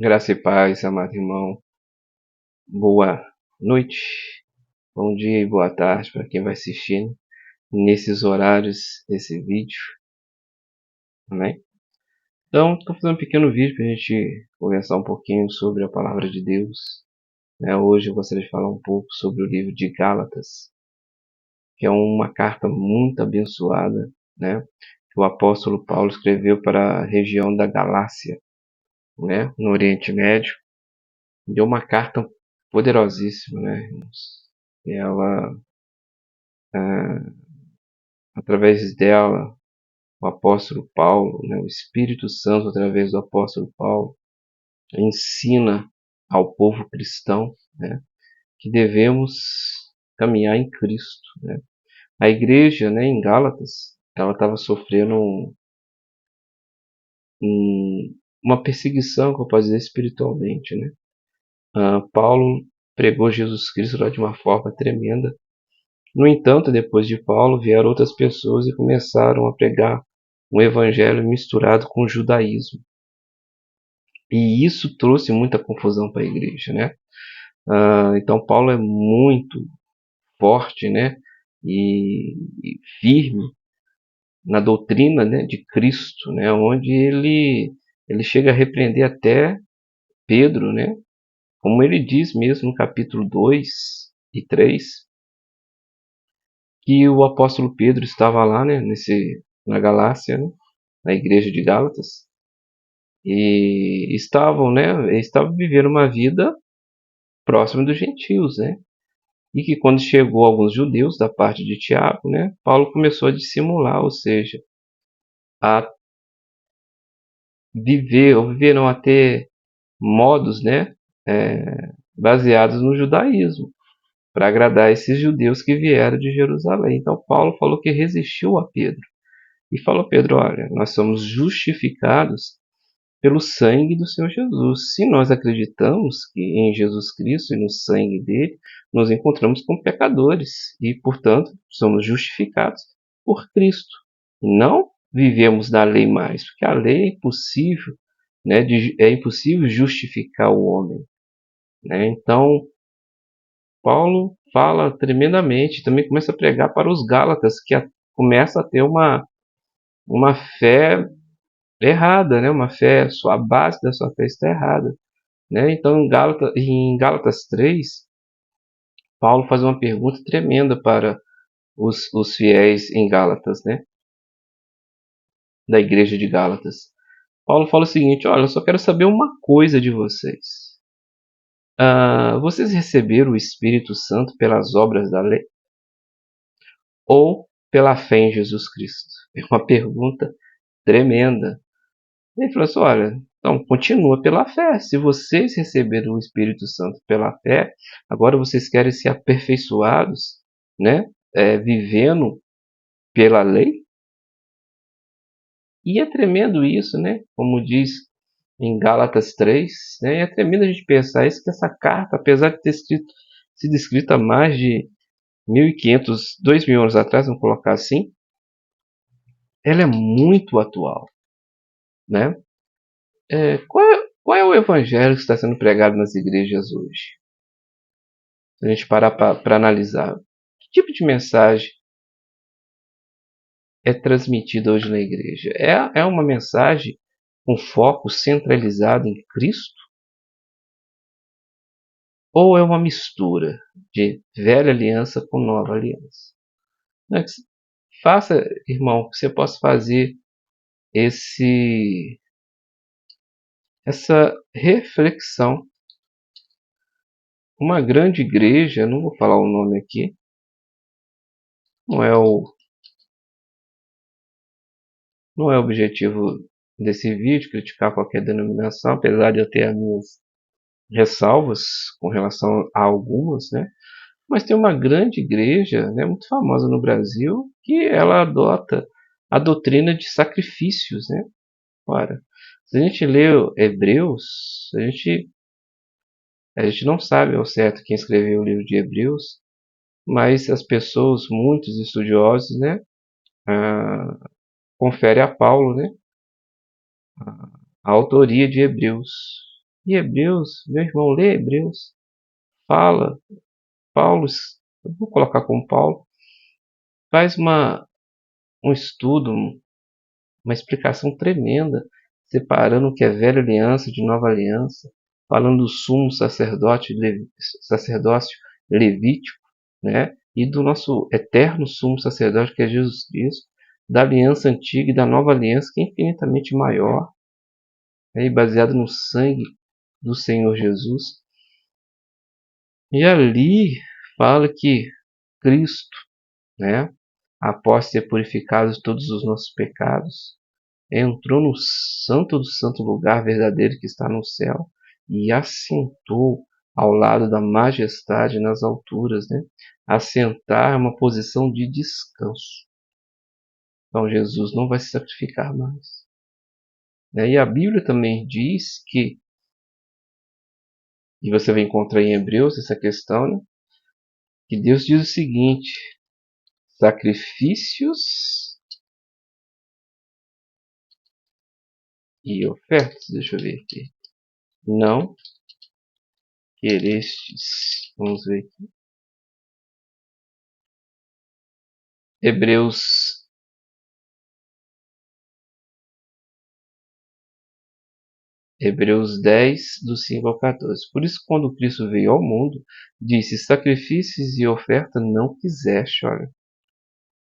Graça e paz, amado irmão. Boa noite, bom dia e boa tarde para quem vai assistindo nesses horários desse vídeo, né? Então, estou fazendo um pequeno vídeo para a gente conversar um pouquinho sobre a palavra de Deus, né? Hoje eu gostaria de falar um pouco sobre o livro de Gálatas, que é uma carta muito abençoada, né? Que o apóstolo Paulo escreveu para a região da Galácia, né? No Oriente Médio. Deu uma carta poderosíssima, né, irmãos? E ela, através dela, o apóstolo Paulo, né, o Espírito Santo, através do apóstolo Paulo, ensina ao povo cristão, né, que devemos caminhar em Cristo. Né? A igreja, né, em Gálatas, ela estava sofrendo uma perseguição, que eu posso dizer, espiritualmente. Né? Paulo pregou Jesus Cristo lá de uma forma tremenda. No entanto, depois de Paulo, vieram outras pessoas e começaram a pregar um evangelho misturado com o judaísmo. E isso trouxe muita confusão para a igreja, né? Então Paulo é muito forte, né? E firme na doutrina, né, de Cristo, né? Onde ele chega a repreender até Pedro, né? Como ele diz mesmo no capítulo 2 e 3, que o apóstolo Pedro estava lá, né? Na Galácia, né? Na igreja de Gálatas, e estavam vivendo uma vida próxima dos gentios, né? E que quando chegou alguns judeus da parte de Tiago, né, Paulo começou a dissimular, ou seja, a viver não, a ter modos, né, baseados no judaísmo, para agradar esses judeus que vieram de Jerusalém. Então Paulo falou que resistiu a Pedro e falou: Pedro, olha, nós somos justificados pelo sangue do Senhor Jesus. Se nós acreditamos que em Jesus Cristo e no sangue dele, nos encontramos como pecadores e, portanto, somos justificados por Cristo. Não vivemos da lei mais, porque a lei é impossível, né, é impossível justificar o homem. Né? Então, Paulo fala tremendamente, também começa a pregar para os Gálatas, que começa a ter uma fé errada, né? Uma fé, a base da sua fé está errada. Né? Então, em Gálatas 3, Paulo faz uma pergunta tremenda para os fiéis em Gálatas, né? Da igreja de Gálatas. Paulo fala o seguinte: olha, eu só quero saber uma coisa de vocês. Vocês receberam o Espírito Santo pelas obras da lei ou pela fé em Jesus Cristo? É uma pergunta tremenda. Ele falou assim: olha, então continua pela fé. Se vocês receberam o Espírito Santo pela fé, agora vocês querem ser aperfeiçoados, né? Vivendo pela lei. E é tremendo isso, né? Como diz em Gálatas 3, né? É tremendo a gente pensar isso, que essa carta, apesar de ter sido escrita há mais de 1.500, 2.000 anos atrás, vamos colocar assim, ela é muito atual, né? Qual é o evangelho que está sendo pregado nas igrejas hoje? Se a gente parar para analisar, que tipo de mensagem é transmitida hoje na igreja? É uma mensagem com foco centralizado em Cristo? Ou é uma mistura de velha aliança com nova aliança? Faça, irmão, que você possa fazer essa reflexão. Uma grande igreja, não vou falar o nome aqui, não é não é o objetivo desse vídeo criticar qualquer denominação, apesar de eu ter as minhas ressalvas com relação a algumas, né? Mas tem uma grande igreja, né, muito famosa no Brasil, que ela adota a doutrina de sacrifícios, né? Ora, se a gente lê Hebreus, a gente não sabe ao certo quem escreveu o livro de Hebreus, mas as pessoas, muitos estudiosos, né, ah, confere a Paulo, né, a autoria de Hebreus. E Hebreus, meu irmão, lê Hebreus, fala, Paulo, eu vou colocar como Paulo, faz um estudo, uma explicação tremenda, separando o que é velha aliança de nova aliança, falando do sumo sacerdócio levítico, né? E do nosso eterno sumo sacerdote, que é Jesus Cristo, da aliança antiga e da nova aliança, que é infinitamente maior, né? E baseado no sangue do Senhor Jesus. E ali fala que Cristo, né, após ter purificado todos os nossos pecados, entrou no santo do santo lugar verdadeiro que está no céu e assentou ao lado da majestade nas alturas, né? Assentar é uma posição de descanso. Então Jesus não vai se sacrificar mais, né? E a Bíblia também diz que, e você vai encontrar em Hebreus essa questão, né? Que Deus diz o seguinte: sacrifícios e ofertas, deixa eu ver aqui, não querestes. Vamos ver aqui. Hebreus 10, do 5 ao 14. Por isso, quando Cristo veio ao mundo, disse: sacrifícios e oferta não quiseste, olha,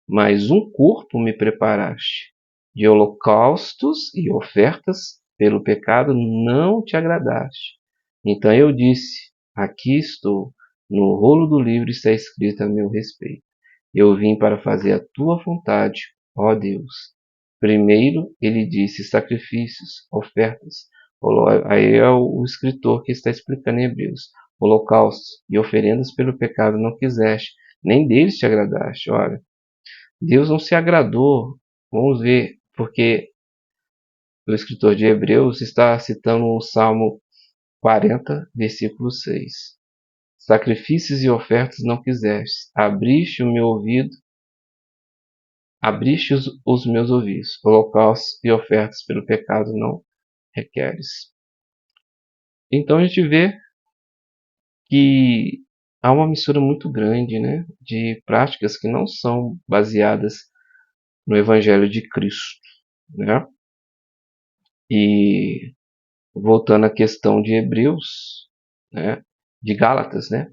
mas um corpo me preparaste. De holocaustos e ofertas pelo pecado não te agradaste. Então eu disse: aqui estou, no rolo do livro está escrito a meu respeito. Eu vim para fazer a tua vontade, ó Deus. Primeiro ele disse sacrifícios, ofertas. Aí é o escritor que está explicando em Hebreus. Holocaustos e oferendas pelo pecado não quiseste, nem deles te agradaste. Olha, Deus não se agradou. Vamos ver, porque o escritor de Hebreus está citando o Salmo 40, versículo 6. Sacrifícios e ofertas não quiseste, abriste o meu ouvido, abriste os meus ouvidos, holocaustos e ofertas pelo pecado não requeres. Então a gente vê que há uma mistura muito grande, né, de práticas que não são baseadas no Evangelho de Cristo, né? E voltando à questão de Hebreus, né, de Gálatas, né?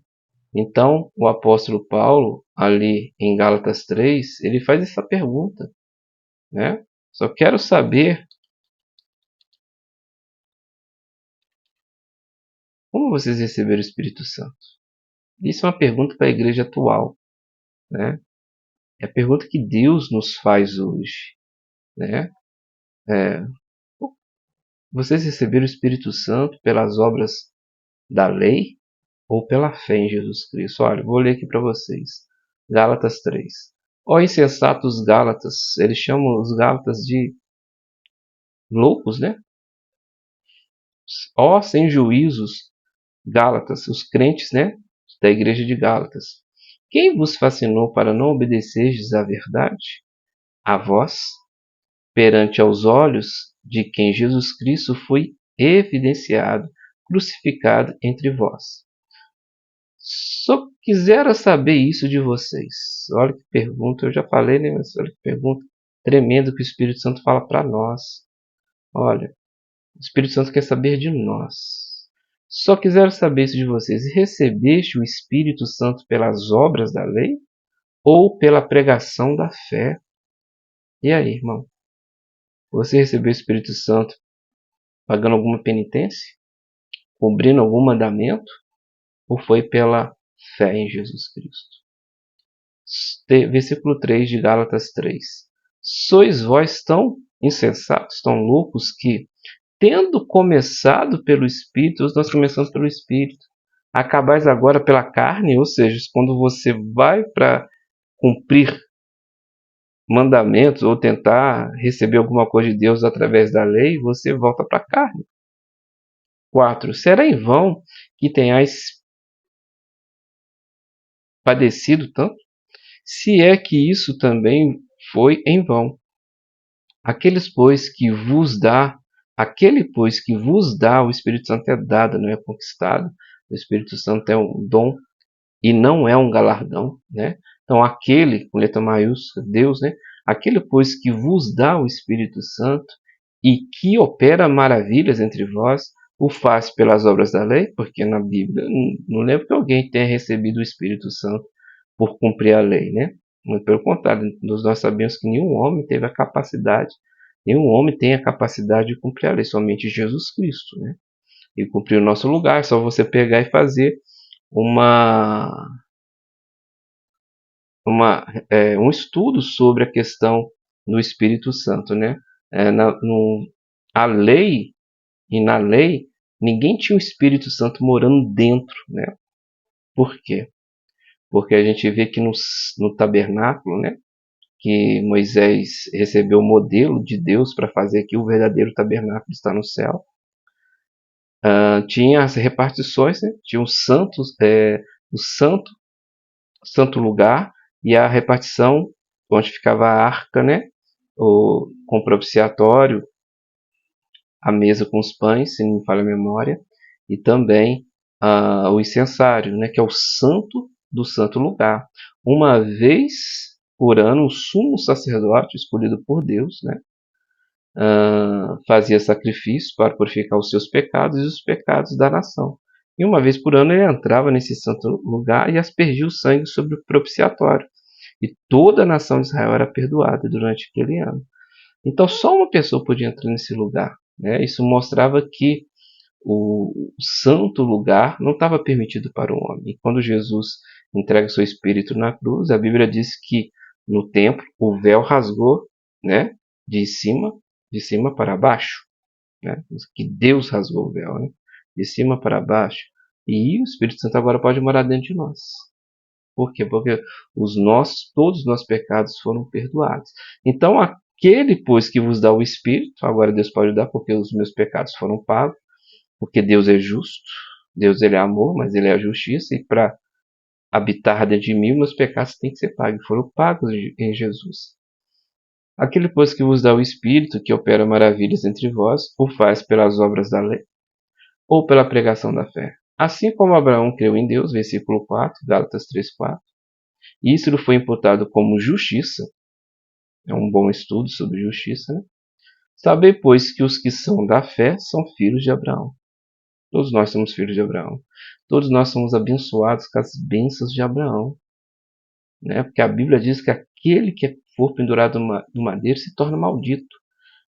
Então, o apóstolo Paulo, ali em Gálatas 3, ele faz essa pergunta, né? Só quero saber como vocês receberam o Espírito Santo. Isso é uma pergunta para a igreja atual, né? É a pergunta que Deus nos faz hoje, né? É, vocês receberam o Espírito Santo pelas obras da lei ou pela fé em Jesus Cristo? Olha, vou ler aqui para vocês. Gálatas 3. Ó insensatos Gálatas, eles chamam os Gálatas de loucos, né? Ó sem juízos Gálatas, os crentes, né? Da igreja de Gálatas. Quem vos fascinou para não obedecerdes à verdade? A vós, perante aos olhos de quem Jesus Cristo foi evidenciado, crucificado entre vós. Só quisera saber isso de vocês. Olha que pergunta, eu já falei, né? Mas olha que pergunta tremenda que o Espírito Santo fala para nós. Olha, o Espírito Santo quer saber de nós. Só quisera saber isso de vocês. Recebeste o Espírito Santo pelas obras da lei ou pela pregação da fé? E aí, irmão? Você recebeu o Espírito Santo pagando alguma penitência? Cumprindo algum mandamento? Ou foi pela fé em Jesus Cristo? Versículo 3 de Gálatas 3. Sois vós tão insensatos, tão loucos que, tendo começado pelo Espírito, nós começamos pelo Espírito, acabais agora pela carne, ou seja, quando você vai para cumprir mandamentos ou tentar receber alguma coisa de Deus através da lei, você volta para a carne. 4. Será em vão que tenhais padecido tanto? Se é que isso também foi em vão. Aqueles, pois, que vos dá Aquele, pois, que vos dá, o Espírito Santo é dado, não é conquistado. O Espírito Santo é um dom e não é um galardão, né? Então, aquele, com letra maiúscula, Deus, né? Aquele, pois, que vos dá o Espírito Santo e que opera maravilhas entre vós, o faz pelas obras da lei, porque na Bíblia não lembro que alguém tenha recebido o Espírito Santo por cumprir a lei, né? Muito pelo contrário, nós sabemos que nenhum homem teve a capacidade, nenhum homem tem a capacidade de cumprir a lei, somente Jesus Cristo, né? E cumprir o nosso lugar, é só você pegar e fazer uma um estudo sobre a questão do Espírito Santo, né? A lei, e na lei, ninguém tinha o Espírito Santo morando dentro, né? Por quê? Porque a gente vê que no tabernáculo, né? Que Moisés recebeu o modelo de Deus para fazer aqui o verdadeiro tabernáculo está no céu. Tinha as repartições, né? Tinha o santo lugar e a repartição onde ficava a arca, né? Com o propiciatório, a mesa com os pães, se não me falha a memória, e também o incensário, né? Que é o santo do santo lugar. Uma vez por ano, o sumo sacerdote, escolhido por Deus, né? Fazia sacrifício para purificar os seus pecados e os pecados da nação. E uma vez por ano ele entrava nesse santo lugar e aspergia o sangue sobre o propiciatório. E toda a nação de Israel era perdoada durante aquele ano. Então só uma pessoa podia entrar nesse lugar, né? Isso mostrava que o santo lugar não estava permitido para o homem. E quando Jesus entrega o seu espírito na cruz, a Bíblia diz que no templo o véu rasgou, né? De cima para baixo, né? Que Deus rasgou o véu, né? De cima para baixo. E o Espírito Santo agora pode morar dentro de nós. Por quê? Porque todos os nossos pecados foram perdoados. Então, aquele, pois, que vos dá o Espírito, agora Deus pode dar, porque os meus pecados foram pagos, porque Deus é justo, Deus ele é amor, mas ele é a justiça, e para habitar dentro de mim, meus pecados têm que ser pagos, foram pagos em Jesus. Aquele, pois, que vos dá o Espírito, que opera maravilhas entre vós, o faz pelas obras da lei, ou pela pregação da fé. Assim como Abraão creu em Deus, versículo 4, Gálatas 3:4, e isso lhe foi imputado como justiça, é um bom estudo sobre justiça, né? Sabei, pois, que os que são da fé são filhos de Abraão. Todos nós somos filhos de Abraão. Todos nós somos abençoados com as bênçãos de Abraão, né? Porque a Bíblia diz que aquele que for pendurado no madeiro se torna maldito.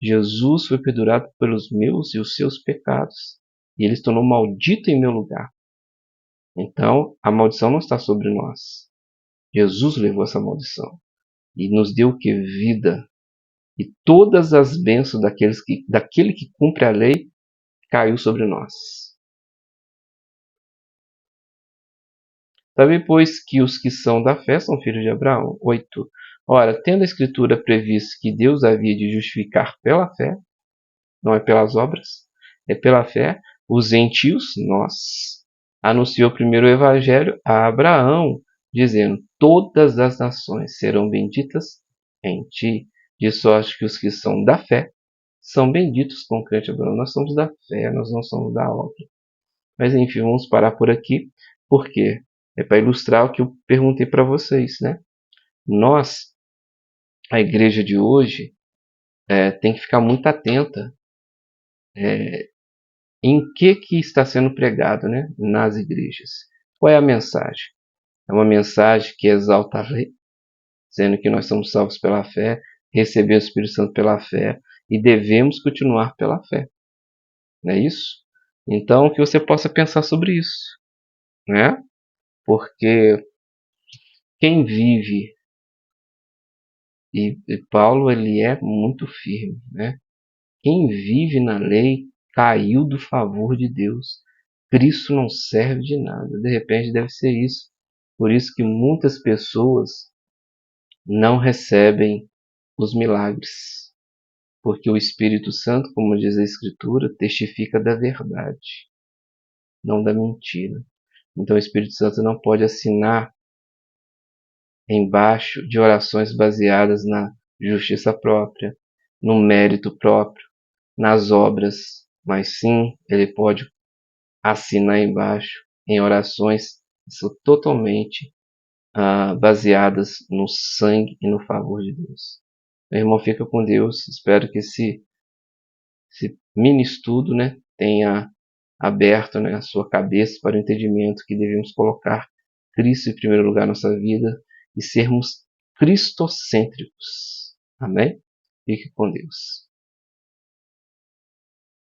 Jesus foi pendurado pelos meus e os seus pecados. E ele se tornou maldito em meu lugar. Então, a maldição não está sobre nós. Jesus levou essa maldição. E nos deu o que? Vida. E todas as bênçãos daquele que cumpre a lei caiu sobre nós. Sabe, pois, que os que são da fé são filhos de Abraão. 8. Ora, tendo a Escritura previsto que Deus havia de justificar pela fé, não é pelas obras, é pela fé, os gentios, nós, anunciou primeiro o Evangelho a Abraão, dizendo: todas as nações serão benditas em ti, de sorte que os que são da fé são benditos com crente Abraão. Nós somos da fé, nós não somos da obra. Mas enfim, vamos parar por aqui, porque é para ilustrar o que eu perguntei para vocês, né? Nós, a igreja de hoje, tem que ficar muito atenta em que está sendo pregado, né? Nas igrejas. Qual é a mensagem? É uma mensagem que exalta a lei, dizendo que nós somos salvos pela fé, receber o Espírito Santo pela fé e devemos continuar pela fé. Não é isso? Então, que você possa pensar sobre isso, né? Porque quem vive, e Paulo ele é muito firme, né? Quem vive na lei caiu do favor de Deus. Cristo não serve de nada. De repente deve ser isso. Por isso que muitas pessoas não recebem os milagres. Porque o Espírito Santo, como diz a Escritura, testifica da verdade, não da mentira. Então o Espírito Santo não pode assinar embaixo de orações baseadas na justiça própria, no mérito próprio, nas obras, mas sim ele pode assinar embaixo em orações que são totalmente baseadas no sangue e no favor de Deus. Meu irmão, fica com Deus. Espero que esse mini estudo, né, tenha aberto, né, a sua cabeça para o entendimento que devemos colocar Cristo em primeiro lugar na nossa vida e sermos cristocêntricos. Amém? Fique com Deus.